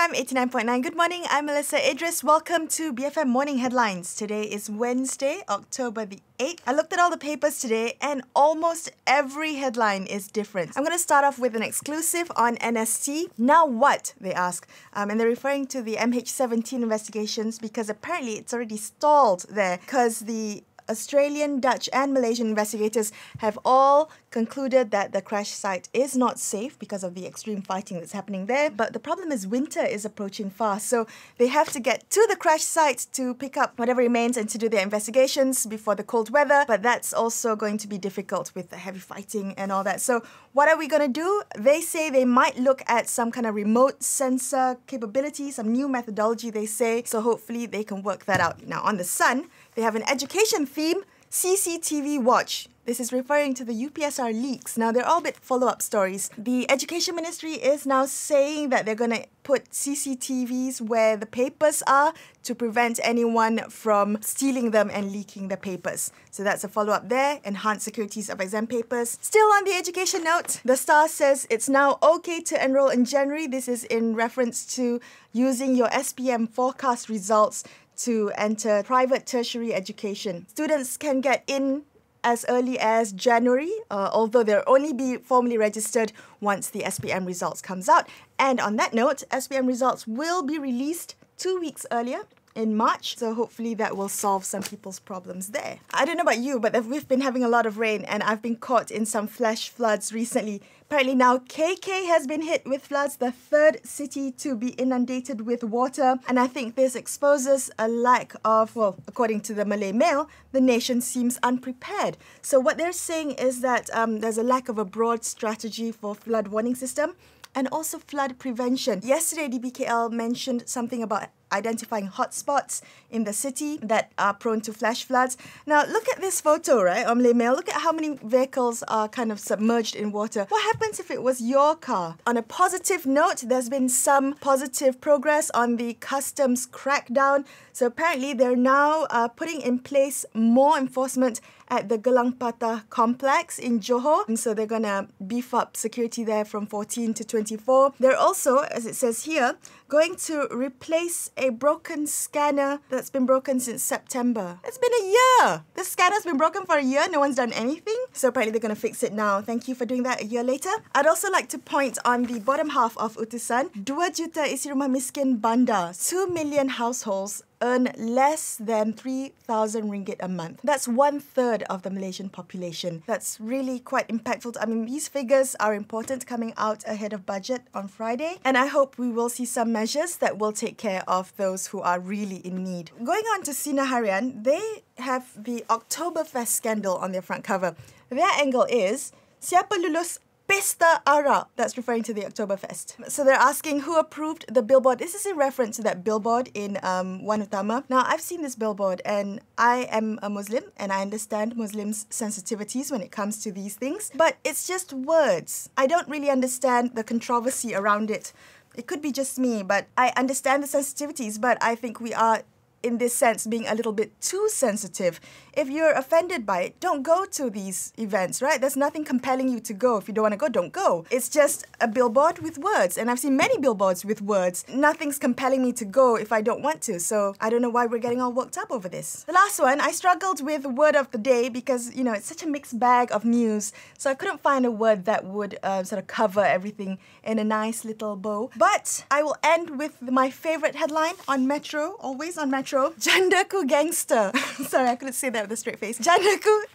BFM 89.9. Good morning, I'm Melisa Idris. Welcome to BFM Morning Headlines. Today is Wednesday, October the 8th. I looked at all the papers today and almost every headline is different. I'm going to start off with an exclusive on NST. Now what? They ask. And they're referring to the MH17 investigations because apparently it's already stalled there because the Australian, Dutch and Malaysian investigators have all concluded that the crash site is not safe because of the extreme fighting that's happening there. But the problem is winter is approaching fast, so they have to get to the crash site to pick up whatever remains and to do their investigations before the cold weather. But that's also going to be difficult with the heavy fighting and all that. So what are we going to do? They say they might look at some kind of remote sensor capability, some new methodology they say. So hopefully they can work that out. Now on the Sun, they have an education theme, CCTV Watch. This is referring to the UPSR leaks. Now, they're all a bit follow-up stories. The Education Ministry is now saying that they're going to put CCTVs where the papers are to prevent anyone from stealing them and leaking the papers. So that's a follow-up there. Enhanced securities of exam papers. Still on the education note, the Star says it's now okay to enroll in January. This is in reference to using your SPM forecast results to enter private tertiary education. Students can get in as early as January, although they'll only be formally registered once the SPM results comes out. And on that note, SPM results will be released 2 weeks earlier in March, so hopefully that will solve some people's problems there. I don't know about you, but we've been having a lot of rain and I've been caught in some flash floods recently. Apparently now KK has been hit with floods, the third city to be inundated with water. And I think this exposes a lack of, well, according to the Malay Mail, the nation seems unprepared. So what they're saying is that there's a lack of a broad strategy for flood warning system and also flood prevention. Yesterday, DBKL mentioned something about identifying hotspots in the city that are prone to flash floods. Now, look at this photo, right, on Malay Mail. Look at how many vehicles are kind of submerged in water. What happens if it was your car? On a positive note, there's been some positive progress on the customs crackdown. So apparently, they're now putting in place more enforcement at the Gelang Patah complex in Johor. And so they're going to beef up security there from 14 to 24. They're also, as it says here, going to replace a broken scanner that's been broken since September. It's been a year! The scanner's been broken for a year, no one's done anything. So apparently they're going to fix it now. Thank you for doing that a year later. I'd also like to point on the bottom half of Utusan. 2 juta isi rumah miskin bandar. 2 million households earn less than 3,000 ringgit a month. That's 1/3 of the Malaysian population. That's really quite impactful. I mean, these figures are important coming out ahead of budget on Friday. And I hope we will see some measures that will take care of those who are really in need. Going on to Sinar Harian, they have the Oktoberfest scandal on their front cover. Their angle is, siapa lulus Pesta Arab? That's referring to the Oktoberfest. So they're asking who approved the billboard. This is in reference to that billboard in Wan Utama. Now, I've seen this billboard and I am a Muslim and I understand Muslims' sensitivities when it comes to these things. But it's just words. I don't really understand the controversy around it. It could be just me, but I understand the sensitivities, but I think we are, in this sense, being a little bit too sensitive. If you're offended by it, don't go to these events, right? There's nothing compelling you to go. If you don't want to go, don't go. It's just a billboard with words. And I've seen many billboards with words. Nothing's compelling me to go if I don't want to. So I don't know why we're getting all worked up over this. The last one, I struggled with word of the day because, you know, it's such a mixed bag of news. So I couldn't find a word that would sort of cover everything in a nice little bow. But I will end with my favorite headline on Metro, always on Metro. Jandaku gangster. Sorry, I couldn't say that with a straight face. Jandaku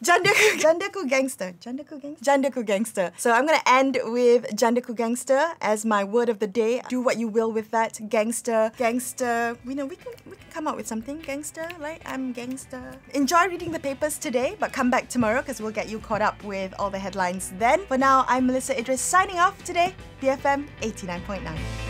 gangster. Jandaku gangster. So I'm going to end with Jandaku gangster as my word of the day. Do what you will with that. Gangster. We know we can come up with something. Gangster, like I'm gangster. Enjoy reading the papers today, but come back tomorrow because we'll get you caught up with all the headlines then. For now, I'm Melisa Idris signing off today. BFM 89.9.